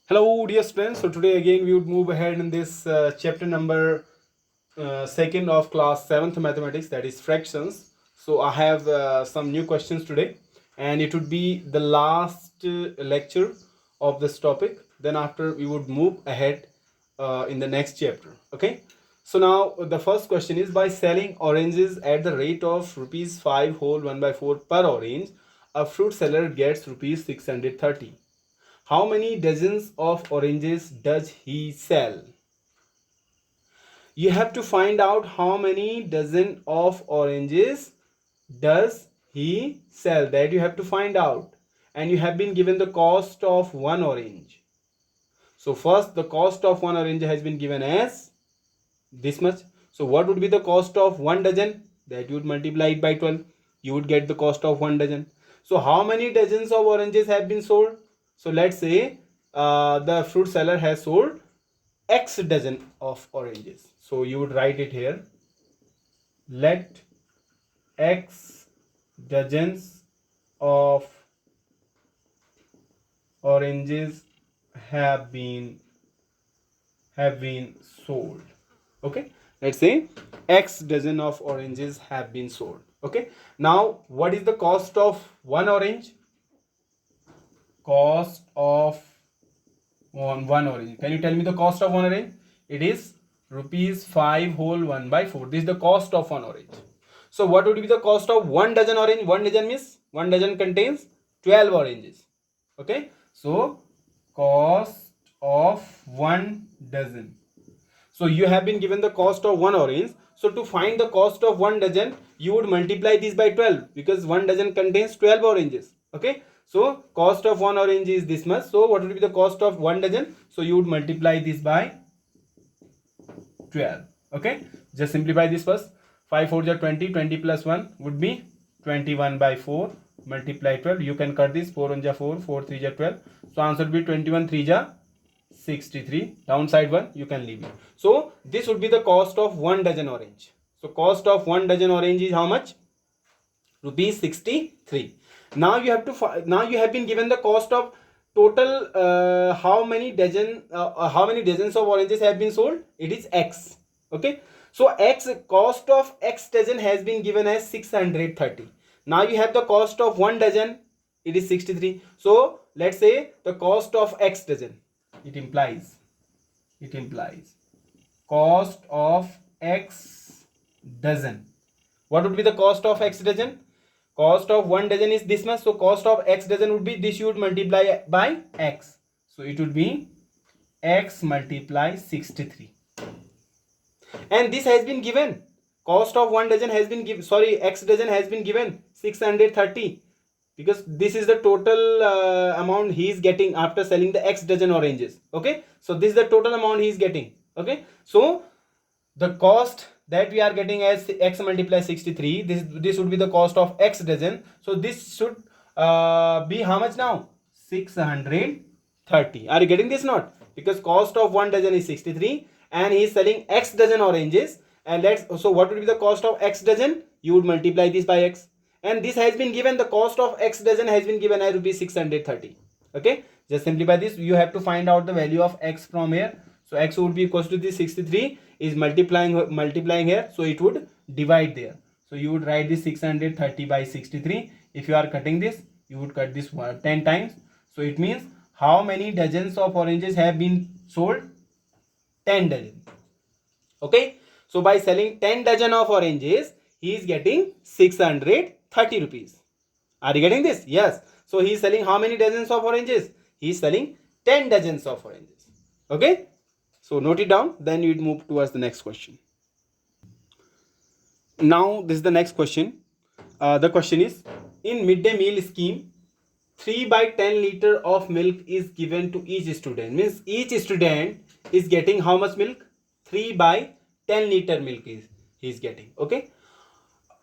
Hello, dear friends. So today again we would move ahead in this chapter number second of class seventh mathematics, that is fractions. So I have some new questions today, and it would be the last lecture of this topic. Then after we would move ahead in the next chapter. Okay. So now the first question is, by selling oranges at the rate of rupees 5 whole 1 by 4 per orange, a fruit seller gets rupees 630. How many dozens of oranges does he sell? You have to find out how many dozen of oranges does he sell. That you have to find out. And you have been given the cost of one orange. So first the cost of one orange has been given as this much. So what would be the cost of one dozen? That you would multiply it by 12. You would get the cost of one dozen. So how many dozens of oranges have been sold? So let's say the fruit seller has sold X dozen of oranges. So you would write it here. Let X dozens of oranges have been sold. Okay, let's say X dozen of oranges have been sold. Okay, now what is the cost of one orange? Cost of one orange. Can you tell me the cost of one orange? It is rupees 5 whole 1 by 4. This is the cost of one orange. So what would be the cost of one dozen orange? One dozen means one dozen contains 12 oranges. Okay, so cost of one dozen. So you have been given the cost of one orange. So to find the cost of one dozen, you would multiply this by 12 because one dozen contains 12 oranges. Okay, so cost of one orange is this much. So what would be the cost of one dozen? So you would multiply this by 12. Okay, just simplify this first. 5 4 are 20, 20 plus 1 would be 21 by 4 multiply 12. You can cut this. 4 1 ja 4, 4 3 ja 12. So answer would be 21 3 ja 63. Downside 1 you can leave it. So this would be the cost of one dozen orange. So cost of one dozen orange is how much? Rupees 63. Now you have to now you have been given the cost of total how many dozens of oranges have been sold. It is X. Okay, so X, cost of X dozen has been given as 630. Now you have the cost of one dozen. It is 63. So let's say the cost of X dozen. It implies cost of X dozen. What would be the cost of X dozen? Cost of one dozen is this much. So cost of X dozen would be this. You would multiply by X. So it would be X multiply 63. And this has been given. Cost of one dozen has been given. Sorry, X dozen has been given 630. Because this is the total amount he is getting after selling the X dozen oranges. Okay, so this is the total amount he is getting. Okay, so the cost that we are getting as X multiply 63, this would be the cost of X dozen. So this should be how much now? 630. Are you getting this? Not because cost of one dozen is 63 and he is selling X dozen oranges. And so what would be the cost of X dozen? You would multiply this by X. And this has been given, the cost of X dozen has been given as rupees 630. Okay, just simplify this. You have to find out the value of X from here. So X would be equals to this 63 is multiplying here. So it would divide there. So you would write this 630 by 63. If you are cutting this, you would cut this 10 times. So it means how many dozens of oranges have been sold? 10 dozen. Okay, so by selling 10 dozen of oranges, he is getting 630 rupees. Are you getting this? Yes. So he is selling how many dozens of oranges? He is selling 10 dozens of oranges. Okay, so note it down. Then you move towards the next question. Now this is the next question. The question is, in midday meal scheme, 3 by 10 liter of milk is given to each student. Means each student is getting how much milk? 3 by 10 liter milk is he is getting. Okay,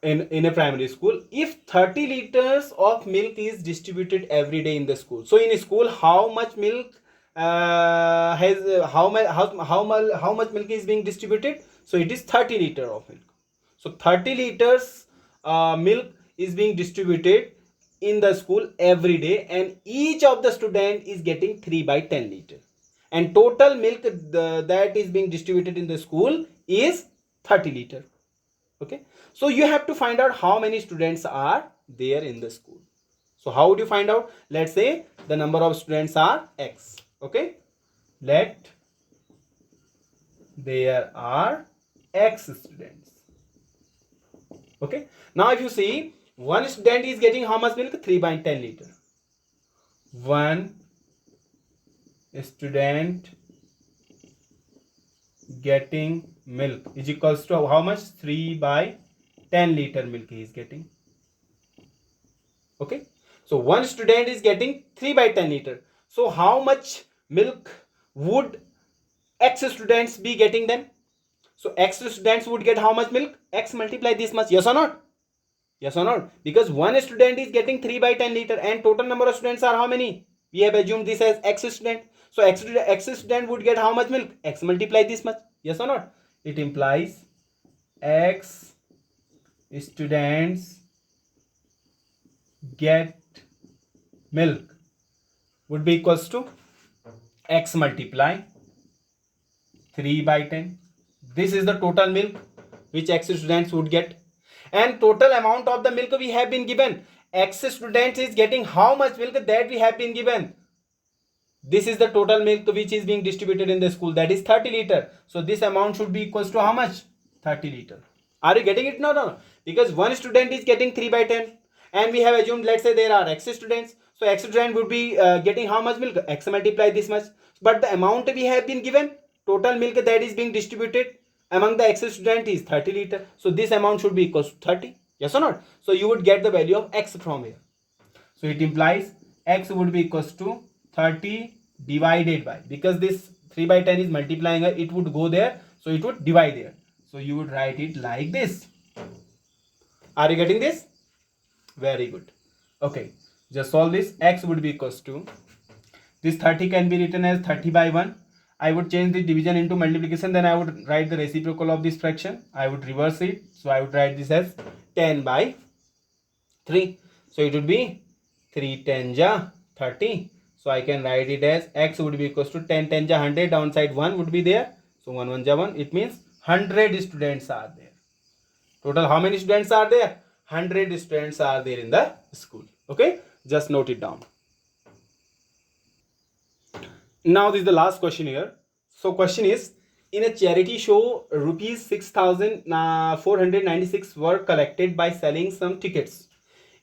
in a primary school. If 30 liters of milk is distributed every day in the school, so in a school how much milk how much milk is being distributed? So it is 30 liter of milk. So 30 liters milk is being distributed in the school every day, and each of the student is getting 3 by 10 liter. and total milk that is being distributed in the school is 30 liter. Okay, so you have to find out how many students are there in the school. So how would you find out? Let's say the number of students are x. Okay, let there are x students. Okay, now if you see, one student is getting how much milk? 3/10 liter. One student getting milk is equals to how much? 3/10 liter milk he is getting. Okay, so one student is getting 3/10 liter. So how much milk would x students be getting then? So x students would get how much milk? X multiply this much. Yes or not? Yes or not? Because one student is getting 3/10 liter and total number of students are how many? We have assumed this as x student. So x student would get how much milk? X multiply this much. Yes or not? It implies x students get milk would be equals to x multiply 3/10. This is the total milk which x students would get, and total amount of the milk we have been given. X students is getting how much milk that we have been given. This is the total milk which is being distributed in the school, that is 30 liter. So this amount should be equals to how much? 30 liter. Are you getting it? No. Because one student is getting 3/10 and we have assumed, let's say there are x students. So x student would be getting how much milk? X multiply this much. But the amount we have been given, total milk that is being distributed among the x student is 30 liter. So this amount should be equals to 30. Yes or not? So you would get the value of x from here. So it implies x would be equals to 30 divided by, because this 3/10 is multiplying, it would go there, so it would divide there. So you would write it like this. Are you getting this? Very good. Okay, just solve this. X would be equals to, this 30 can be written as 30/1. I would change the division into multiplication, then I would write the reciprocal of this fraction. I would reverse it, so I would write this as 10/3. So it would be 3 10 ja 30. So I can write it as x would be equals to 10 10 ja 100, downside 1 would be there. So 1 1 ja 1, it means 100 students are there. Total how many students are there? 100 students are there in the school. Okay, just note it down. Now this is the last question here. So question is, in a charity show, rupees 6,496 were collected by selling some tickets.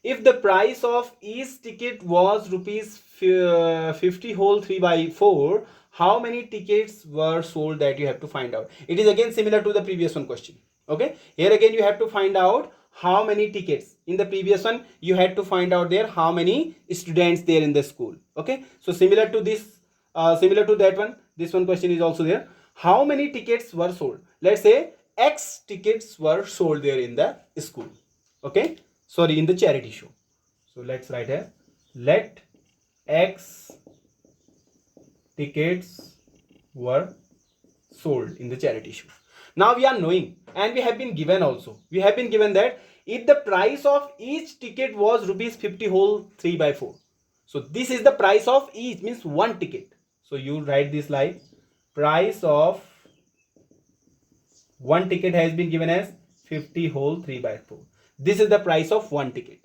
If the price of each ticket was rupees 50 whole 3/4, how many tickets were sold? That you have to find out. It is again similar to the previous one question. Okay, here again you have to find out how many tickets. In the previous one you had to find out there how many students there in the school. Okay, so similar to this, similar to that one, this one question is also there. How many tickets were sold? Let's say x tickets were sold there in the school. Okay, sorry, in the charity show. So let's write here, let x tickets were sold in the charity show. Now we are knowing, and we have been given also, we have been given that if the price of each ticket was rupees 50 whole 3/4. So this is the price of each, means one ticket. So you write this like, price of one ticket has been given as 50 whole 3/4. This is the price of one ticket.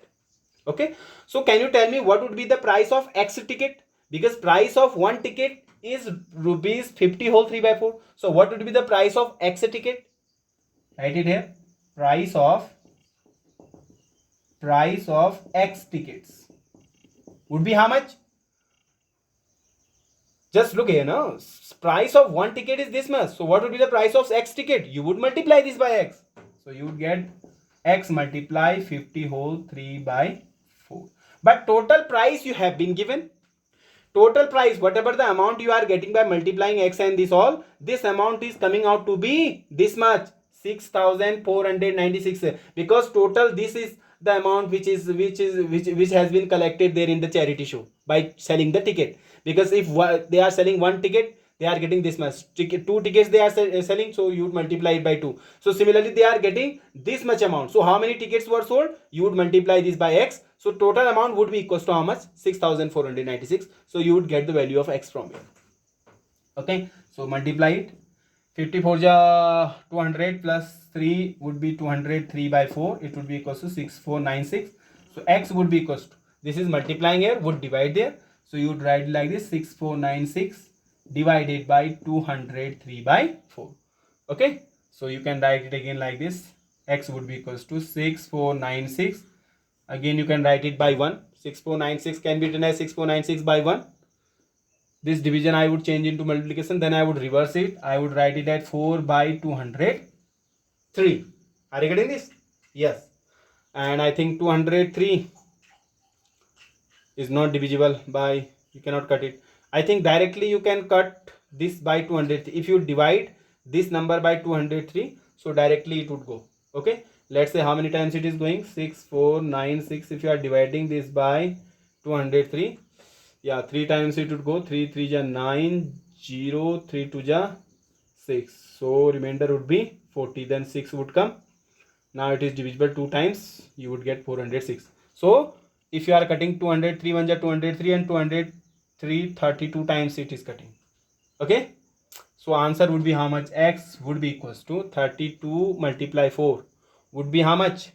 Okay, so can you tell me what would be the price of x ticket? Because price of one ticket is rupees 50 whole 3/4. So what would be the price of x ticket? Write it here. Price of x tickets would be how much? Just look here, no? Price of one ticket is this much. So what would be the price of x ticket? You would multiply this by x. So you would get x multiply 50 whole 3/4. But total price you have been given. Total price, whatever the amount you are getting by multiplying x and this all, this amount is coming out to be this much, 6,496. Because total, this is the amount which has been collected there in the charity show by selling the ticket. Because if they are selling one ticket, they are getting this much. Two tickets they are selling, so you would multiply it by 2. So similarly they are getting this much amount. So how many tickets were sold? You would multiply this by x. So total amount would be equals to how much? 6,496. So you would get the value of x from here. Okay, so multiply it. 54 ja 200 plus 3 would be 203 by 4. It would be equals to 6496. So x would be equals to, this is multiplying here, would divide there. So you would write like this, 6496 divided by 203 by 4. Okay, so you can write it again like this. X would be equals to 6496. Again you can write it by 1. 6496 can be written as 6496 by 1. This division I would change into multiplication, then I would reverse it. I would write it at 4 by 203. Are you getting this? Yes. And I think 203 is not divisible by, you cannot cut it. I think directly you can cut this by 203. If you divide this number by 203, so directly it would go. Okay, let's say how many times it is going. 6496. If you are dividing this by 203, yeah, 3 times it would go. 3 3 ja 9, 0 3 2 ja 6. So remainder would be 40. Then 6 would come. Now it is divisible 2 times. You would get 406. So if you are cutting 203, 1 ja 203 and 203 32 times it is cutting. Okay. So answer would be how much? X would be equals to 32 multiply 4 would be how much?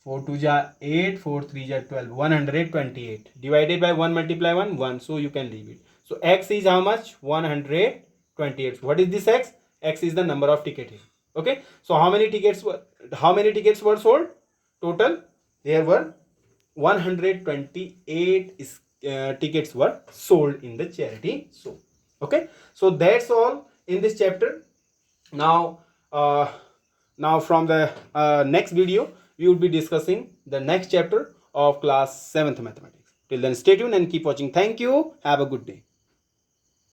4 2 ja 8, 4 3 ja 12, 128 divided by 1 multiply 1, 1. So you can leave it. So x is how much? 128. What is this x? X is the number of ticket here. Okay. So how many tickets were sold? Total there were 128 tickets were sold in the charity show. Okay. So that's all in this chapter. Now from the next video we will be discussing the next chapter of class 7th mathematics. Till then, stay tuned and keep watching. Thank you. Have a good day.